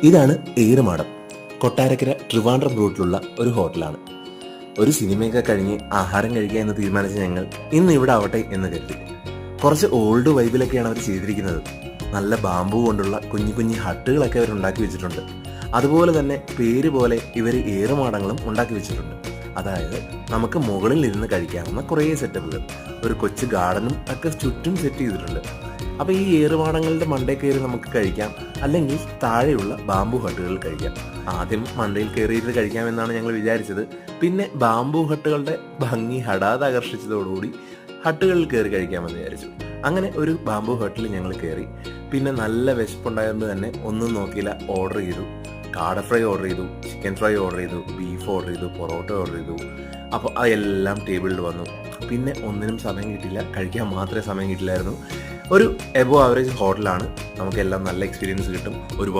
ഇതാണ് ഏറുമാടം. കൊട്ടാരക്കര ട്രിവാൻഡ്രം റൂട്ടിലുള്ള ഒരു ഹോട്ടലാണ്. ഒരു സിനിമയൊക്കെ കഴിഞ്ഞ് ആഹാരം കഴിക്കുക എന്ന് തീരുമാനിച്ച ഞങ്ങൾ ഇന്ന് ഇവിടെ ആവട്ടെ എന്ന് കരുതി. കുറച്ച് ഓൾഡ് വൈബിലൊക്കെയാണ് അവർ ചെയ്തിരിക്കുന്നത്. നല്ല ബാമ്പു കൊണ്ടുള്ള കുഞ്ഞു കുഞ്ഞു ഹട്ടുകളൊക്കെ അവർ ഉണ്ടാക്കി വെച്ചിട്ടുണ്ട്. അതുപോലെ തന്നെ പേര് പോലെ ഇവർ ഏറുമാടങ്ങളും ഉണ്ടാക്കി വെച്ചിട്ടുണ്ട്. അതായത് നമുക്ക് മുകളിൽ ഇരുന്ന് കഴിക്കാവുന്ന കുറേ സെറ്റപ്പുകൾ, ഒരു കൊച്ചു ഗാർഡനും ഒക്കെ ചുറ്റും സെറ്റ് ചെയ്തിട്ടുണ്ട്. അപ്പോൾ ഈ ഏറുമാടങ്ങളുടെ മണ്ടയിൽ കയറി നമുക്ക് കഴിക്കാം, അല്ലെങ്കിൽ താഴെയുള്ള ബാംബു ഹട്ടുകളിൽ കഴിക്കാം. ആദ്യം മണ്ടയിൽ കയറിയിട്ട് കഴിക്കാമെന്നാണ് ഞങ്ങൾ വിചാരിച്ചത്. പിന്നെ ബാംബു ഹട്ടുകളുടെ ഭംഗി ഹഠാത് ആകർഷിച്ചതോടുകൂടി ഹട്ടുകളിൽ കയറി കഴിക്കാമെന്ന് വിചാരിച്ചു. അങ്ങനെ ഒരു ബാംബു ഹട്ടിൽ ഞങ്ങൾ കയറി. പിന്നെ നല്ല വിശപ്പുണ്ടായതുകൊണ്ട് തന്നെ ഒന്നും നോക്കിയില്ല, ഓർഡർ ചെയ്തു. കാട ഫ്രൈ ഓർഡർ ചെയ്തു, ചിക്കൻ ഫ്രൈ ഓർഡർ ചെയ്തു, ബീഫ് ഓർഡർ ചെയ്തു, പൊറോട്ട ഓർഡർ ചെയ്തു. അപ്പോൾ അതെല്ലാം ടേബിളിൽ വന്നു. പിന്നെ ഒന്നിനും സമയം കിട്ടില്ല, കഴിക്കാൻ മാത്രമേ സമയം കിട്ടില്ലായിരുന്നു. ഒരു എബോ ആവറേജ് ഹോട്ടലാണ്. നമുക്കെല്ലാം നല്ല എക്സ്പീരിയൻസ് കിട്ടും. ഒരുപാട്